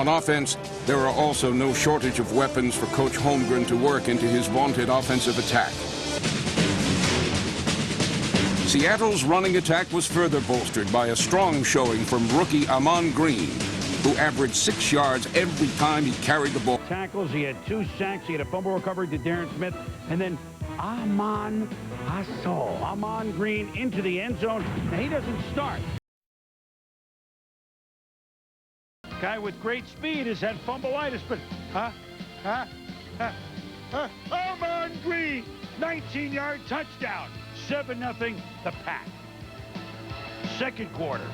On offense, there are also no shortage of weapons for Coach Holmgren to work into his vaunted offensive attack. Seattle's running attack was further bolstered by a strong showing from rookie Ahman Green, who averaged 6 yards every time he carried the ball. Tackles, he had 2 sacks, he had a fumble recovery to Darren Smith, and then Ahman Green into the end zone. Now he doesn't start. Guy with great speed has had Fumblitis, but Ahman Green, 19-yard touchdown, 7-0 the Pack. Second quarter.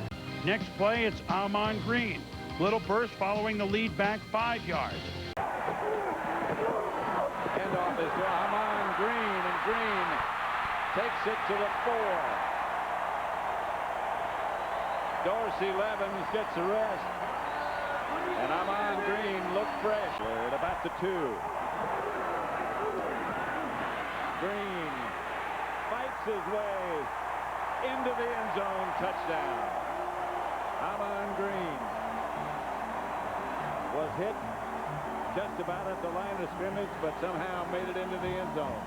Next play, it's Ahman Green. Little burst following the lead back 5 yards. Handoff is to Ahman Green, and Green takes it to the 4. Dorsey Levens gets the rest. And Ahman Green looked fresh at about the 2. Green fights his way into the end zone, touchdown. Ahman Green was hit just about at the line of scrimmage, but somehow made it into the end zone.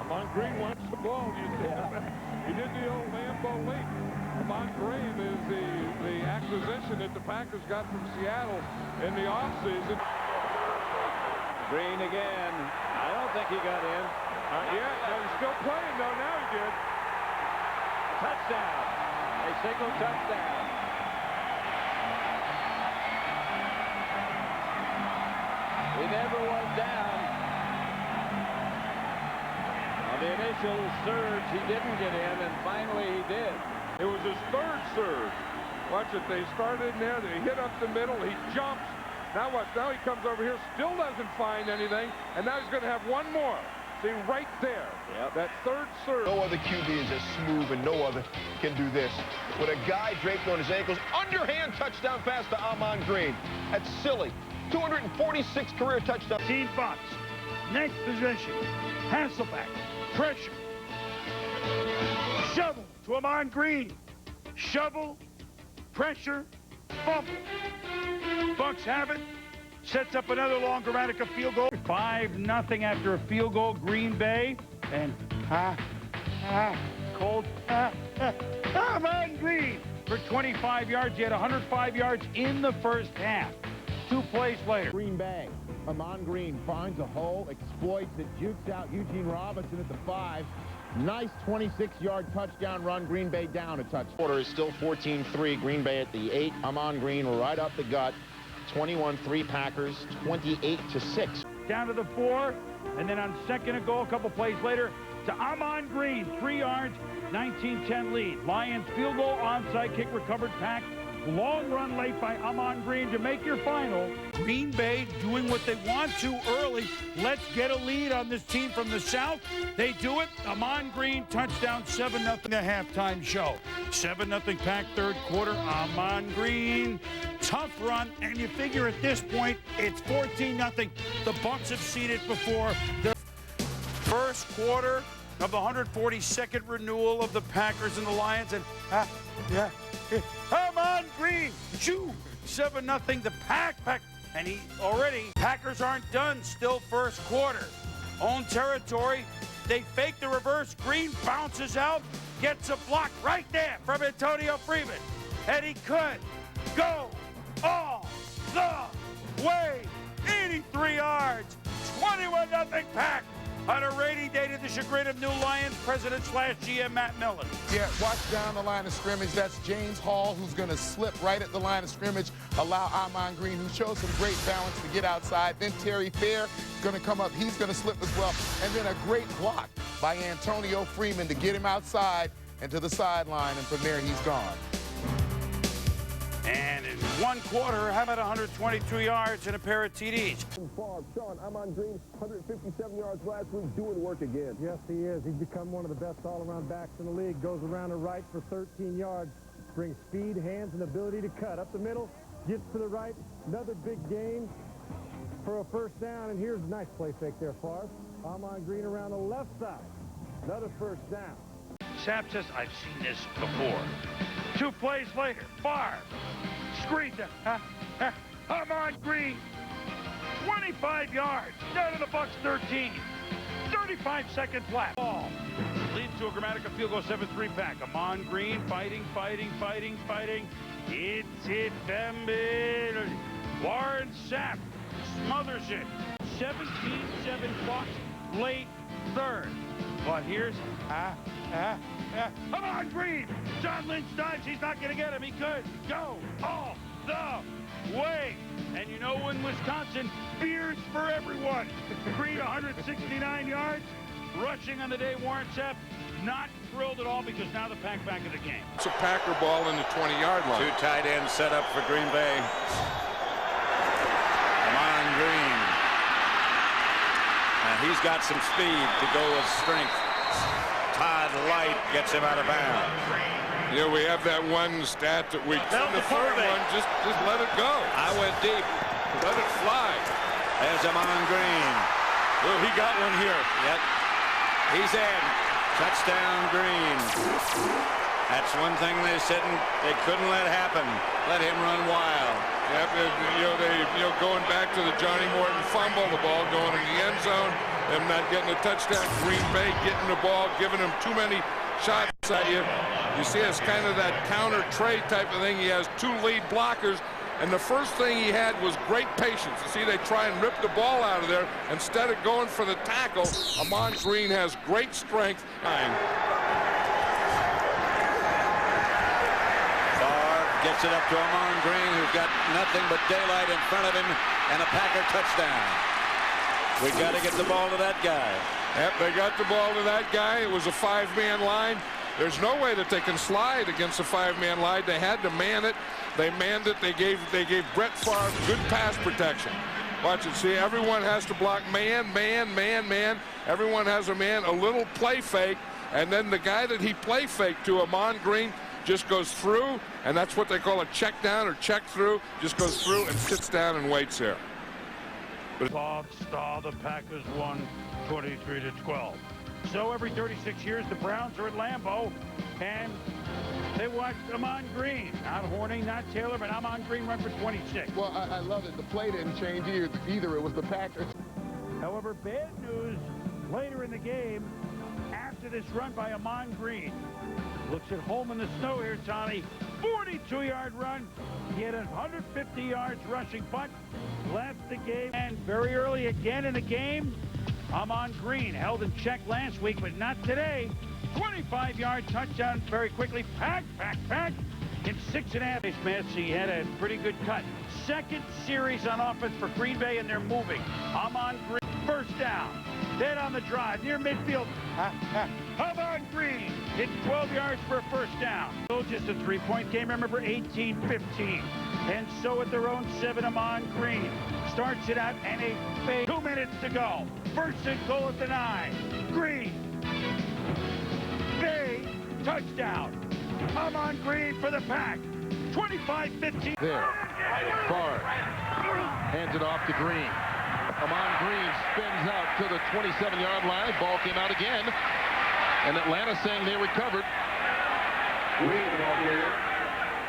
Ahman Green wants the ball, you see. He did the old Lambeau Leap. Ahman Green is the acquisition that the Packers got from Seattle in the offseason. Green again. I don't think he got in. Yeah, no, he's still playing, though. Now he did. Touchdown. A single touchdown. He never was down. On the initial surge, he didn't get in, and finally he did. It was his 3rd surge. Watch it. They started in there. They hit up the middle. He jumps. Now what? Now he comes over here, still doesn't find anything, and now he's going to have one more. See, right there. Yep. That 3rd surge. No other QB is as smooth, and no other can do this. With a guy draped on his ankles, underhand touchdown pass to Ahman Green. That's silly. 246 career touchdowns. 15 bucks. Next possession. Hasselback. Pressure. Shovel to Ahman Green. Shovel. Pressure. Fumble. Bucks have it. Sets up another long Gramatica field goal. 5-0 after a field goal, Green Bay. And Ahman Green for 25 yards. He had 105 yards in the first half. 2 plays later. Green Bay. Ahman Green finds a hole, exploits it, jukes out Eugene Robinson at the 5. Nice 26-yard touchdown run. Green Bay down a touchdown. Quarter is still 14-3. Green Bay at the 8. Ahman Green right up the gut. 21-3 Packers, 28-6. Down to the 4, and then on second and goal, a couple plays later, to Ahman Green, 3 yards, 19-10 lead. Lions field goal, onside kick recovered, Pack. Long run late by Ahman Green to make your final. Green Bay doing what they want to early. Let's get a lead on this team from the south. They do it. Ahman Green, touchdown, 7-0 a halftime show. 7-0 Pack third quarter. Ahman Green, tough run, and you figure at this point it's 14-0. The Bucks have seen it before. Their first quarter of the 142nd renewal of the Packers and the Lions, and Ahman Green, 7-0 the Pack, and Packers aren't done, still first quarter. Own territory, they fake the reverse, Green bounces out, gets a block right there from Antonio Freeman, and he could go all the way, 83 yards, 21-0 Pack. On a rainy day to the chagrin of new Lions president/GM Matt Millen. Yeah, watch down the line of scrimmage. That's James Hall, who's going to slip right at the line of scrimmage, allow Ahman Green, who shows some great balance, to get outside. Then Terry Fair is going to come up. He's going to slip as well. And then a great block by Antonio Freeman to get him outside and to the sideline, and from there he's gone. And in one quarter, how about 122 yards and a pair of TDs? Sean, Ahman Green, 157 yards last week, doing work again. Yes, he is. He's become one of the best all-around backs in the league. Goes around the right for 13 yards. Brings speed, hands, and ability to cut. Up the middle, gets to the right. Another big gain for a first down. And here's a nice play fake there, Favre. Ahman Green around the left side. Another first down. Sapp says, I've seen this before. 2 plays later, Favre screen to Ahman Green. 25 yards, down to the Bucs 13. 35 seconds left. Ball leads to a Gramatica field goal 7-3 pack. Ahman Green fighting. It's hit Fumblitis. Warren Sapp smothers it. 17-7 Bucs, late third. But here's Ahman Green. John Lynch dives. He's not going to get him. He could go all the way. And you know, in Wisconsin, beers for everyone. Green 169 yards. Rushing on the day, Warren Sapp not thrilled at all because now the Pack back in the game. It's a Packer ball in the 20-yard line. 2 tight ends set up for Green Bay. Ahman Green. And he's got some speed to go with strength. Todd Light gets him out of bounds. Yeah, we have that one stat that we... The third one, just let it go. I went deep. Let it fly. There's Ahman Green. Oh, he got one here. Yep. He's in. Touchdown Green. That's one thing they said they couldn't let happen. Let him run wild. Yep, going back to the Johnny Morton fumble, the ball going in the end zone, them not getting a touchdown. Green Bay getting the ball, giving him too many shots at you. You see, it's kind of that counter trade type of thing. He has 2 lead blockers, and the first thing he had was great patience. You see, they try and rip the ball out of there instead of going for the tackle. Ahman Green has great strength. Gets it up to Ahman Green, who's got nothing but daylight in front of him, and a Packer touchdown. We got to get the ball to that guy. Yep, they got the ball to that guy. It was a 5-man line. There's no way that they can slide against a 5-man line. They had to man it. They manned it. They gave Brett Favre good pass protection. Watch it. See, everyone has to block man. Everyone has a man, a little play fake, and then the guy that he play faked to, Ahman Green, just goes through, and that's what they call a check down or check through. Just goes through and sits down and waits there. Bob Stahl, the Packers won 23-12. So every 36 years, the Browns are at Lambeau, and they watched Ahman Green. Not Horning, not Taylor, but Ahman Green run for 26. Well, I love it. The play didn't change either. It was the Packers. However, bad news later in the game after this run by Ahman Green. Looks at home in the snow here, Tommy. 42-yard run. He had 150 yards rushing, but left the game. And very early again in the game, Ahman Green held in check last week, but not today. 25-yard touchdown very quickly. Pack. In 6.5. He had a pretty good cut. Second series on offense for Green Bay, and they're moving. Ahman Green, first down. Then on the drive, near midfield, Ahman Green hit 12 yards for a first down. So just a 3-point game, remember, 18-15. And so at their own 7, Ahman Green starts it out, and a fake. 2 minutes to go. First and goal at the 9. Green. Bay, touchdown. Ahman Green for the Pack. 25-15. There. Favre hands it off to Green. Ahman Green spins out to the 27-yard line. Ball came out again. And Atlanta saying they recovered.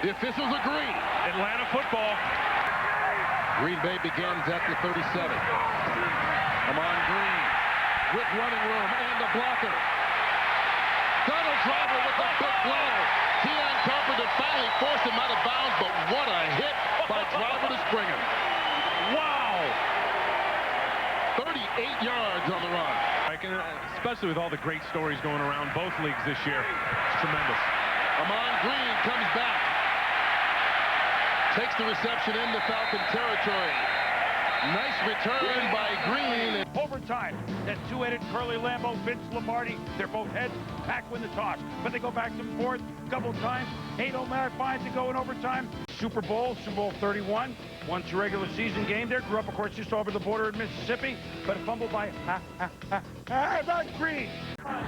The officials agree. Atlanta football. Green Bay begins at the 37. Ahman Green with running room and the blocker. Donald Driver with a big blow. Keon Carpenter finally forced him out of bounds, but what a hit by Driver to Springer. Wow. 38 yards on the run. Especially with all the great stories going around both leagues this year. It's tremendous. Ahman Green comes back. Takes the reception into Falcon territory. Nice return by Green. Overtime. That 2-headed Curly Lambeau, Vince Lombardi. They're both heads. Pack win the toss. But they go back and forth a couple of times. 8:05 to go in overtime. Super Bowl 31. Once a regular season game there. Grew up, of course, just over the border in Mississippi. But a fumble by Ahman Green.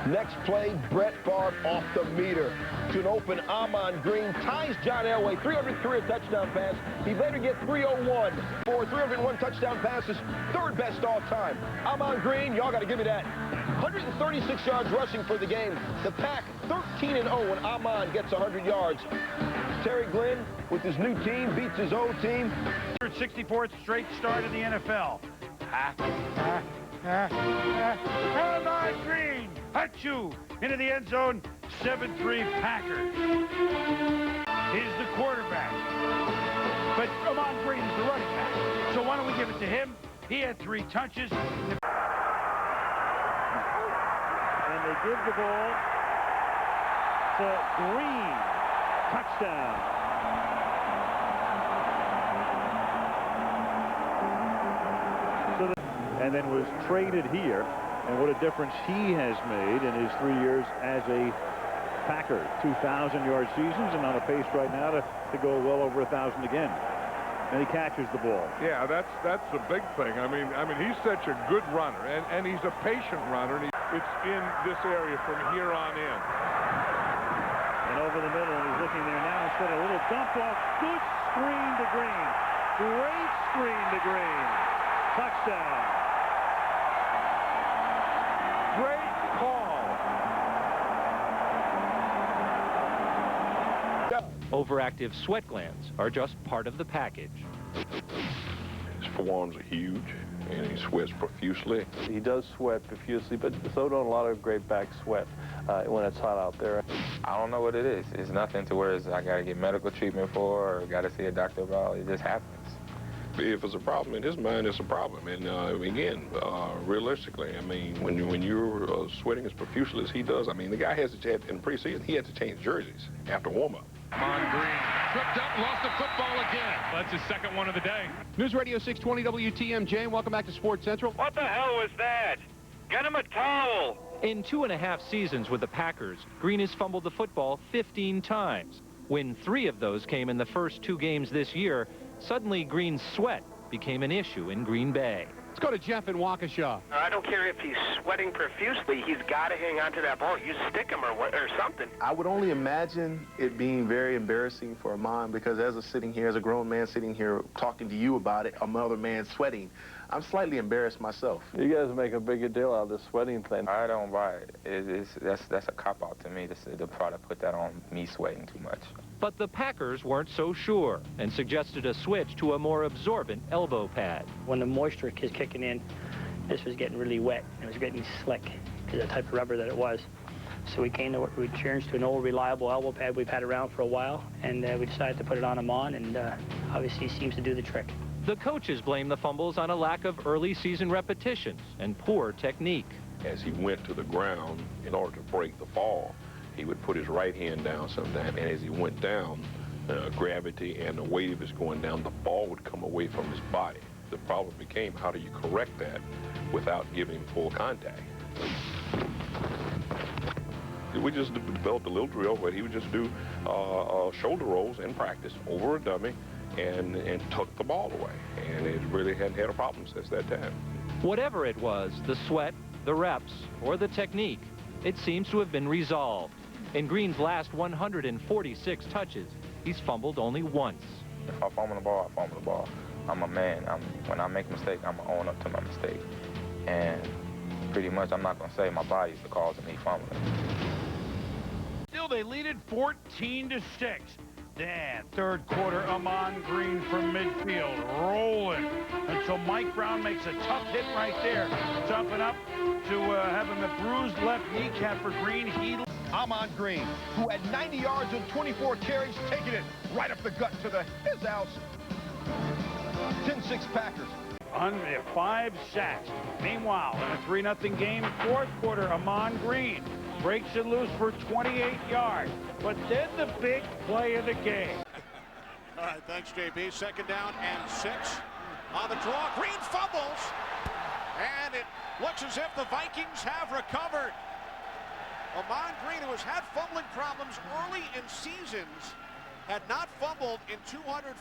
Next play, Brett Favre off the meter to an open Ahman Green. Ties John Elway, 300 career touchdown pass. He later gets 301 for 301 touchdown passes, 3rd best all time. Ahman Green, y'all got to give me that. 136 yards rushing for the game. The Pack 13-0 when Ahman gets 100 yards. Terry Glenn, with his new team, beats his old team. 64th straight start in the NFL. Ahman Green, Hachu, into the end zone, 7-3 Packers. He's the quarterback. But Ahman Green is the running back. So why don't we give it to him? He had 3 touches. And they give the ball to Green. Touchdown. And then was traded here, and what a difference he has made in his 3 years as a Packer. 2,000-yard seasons, and on a pace right now to go well over 1,000 again. And he catches the ball. Yeah, that's the big thing. I mean, he's such a good runner, and he's a patient runner, and it's in this area from here on in. And over the middle, and he's looking there now instead of a little dump off. Good screen to Green. Great screen to Green. Touchdown. Great call. Overactive sweat glands are just part of the package. His forearms are huge, and he sweats profusely. He does sweat profusely, but so don't a lot of great backs sweat when it's hot out there. I don't know what it is. It's nothing to where I got to get medical treatment for or got to see a doctor about. It just happens. If it's a problem in his mind, it's a problem. And again, realistically, I mean, when you're sweating as profusely as he does, I mean, the guy has to in preseason, he had to change jerseys after warm-up. Ahman Green tripped up, lost the football again. That's his second one of the day. News Radio 620 WTMJ. Welcome back to Sports Central. What the hell was that? Get him a towel. In 2.5 seasons with the Packers, Green has fumbled the football 15 times. When 3 of those came in the first 2 games this year, suddenly Green's sweat became an issue in Green Bay. Let's go to Jeff in Waukesha. I don't care if he's sweating profusely. He's got to hang on to that ball. You stick him or something. I would only imagine it being very embarrassing for Ahman, because as a grown man sitting here talking to you about it, another man sweating, I'm slightly embarrassed myself. You guys make a bigger deal out of this sweating thing. I don't buy it. That's a cop-out to me to try to put that on me sweating too much. But the Packers weren't so sure and suggested a switch to a more absorbent elbow pad. When the moisture is kicking in, this was getting really wet. It was getting slick because of the type of rubber that it was. So we changed to an old reliable elbow pad we've had around for a while, and we decided to put it on Ahman, and obviously he seems to do the trick. The coaches blame the fumbles on a lack of early season repetitions and poor technique. As he went to the ground, in order to break the fall, he would put his right hand down sometime, and as he went down, gravity and the weight of his going down, the ball would come away from his body. The problem became, how do you correct that without giving full contact? We just developed a little drill where he would just do shoulder rolls in practice over a dummy and tuck the ball away, and it really hadn't had a problem since that time. Whatever it was, the sweat, the reps, or the technique, it seems to have been resolved. In Green's last 146 touches, he's fumbled only once. If I fumble the ball, I fumble the ball. I'm a man. When I make a mistake, I'm going to own up to my mistake. And pretty much, I'm not going to say my body's the cause of me fumbling. Still, they lead it 14-6. Then, third quarter, Ahman Green from midfield, rolling until Mike Brown makes a tough hit right there. Jumping up to have him a bruised left kneecap for Green. Ahman Green, who had 90 yards and 24 carries, taking it right up the gut to his house. 10-6 Packers. 5 sacks. Meanwhile, in a 3-0 game, fourth quarter, Ahman Green breaks it loose for 28 yards. But then the big play of the game. All right, thanks, JB. Second down and 6 on the draw. Green fumbles, and it looks as if the Vikings have recovered. Ahman Green, who has had fumbling problems early in seasons, had not fumbled in 248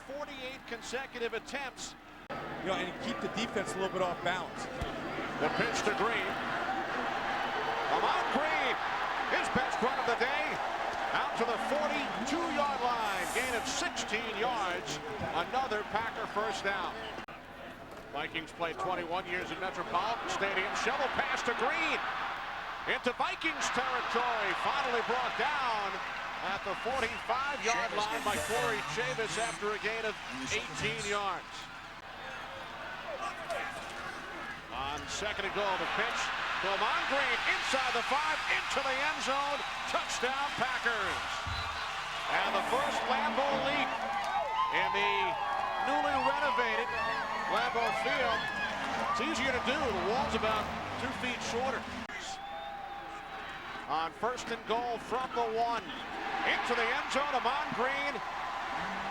consecutive attempts. You know, and keep the defense a little bit off balance. The pitch to Green. Ahman Green, his best run of the day, out to the 42-yard line. Gain of 16 yards. Another Packer first down. Vikings played 21 years in Metropolitan Stadium. Shovel pass to Green. Into Vikings territory. Finally brought down at the 45-yard line by Corey Chavis after a gain of 18 yards. On second and goal, the pitch to Ahman Green inside the 5, into the end zone. Touchdown, Packers. And the first Lambeau leap in the newly renovated Lambeau Field. It's easier to do. The wall's about 2 feet shorter. On first and goal from the 1, into the end zone, Ahman Green,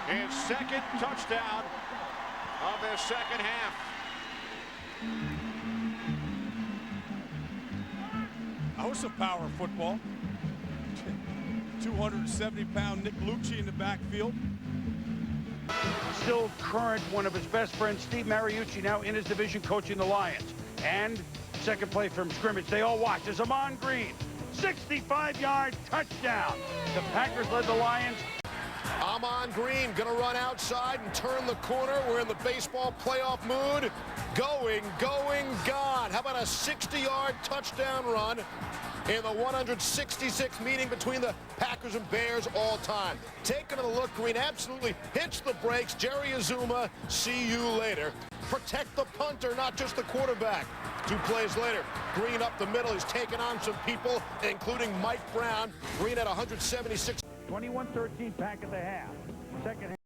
his second touchdown of this second half. That was some power football. 270-pound Nick Lucci in the backfield. Still current, one of his best friends, Steve Mariucci, now in his division coaching the Lions. And second play from scrimmage, they all watch. There's Ahman Green, 65-yard touchdown. The Packers led the Lions. Ahman Green gonna run outside and turn the corner. We're in the baseball playoff mood. Going, gone. How about a 60-yard touchdown run in the 166th meeting between the Packers and Bears all time? Taking a look, Green absolutely hits the brakes. Jerry Azuma, see you later. Protect the punter, not just the quarterback. 2 plays later, Green up the middle. He's taken on some people, including Mike Brown. Green at 176. 21-13 Pack at the half. Second half.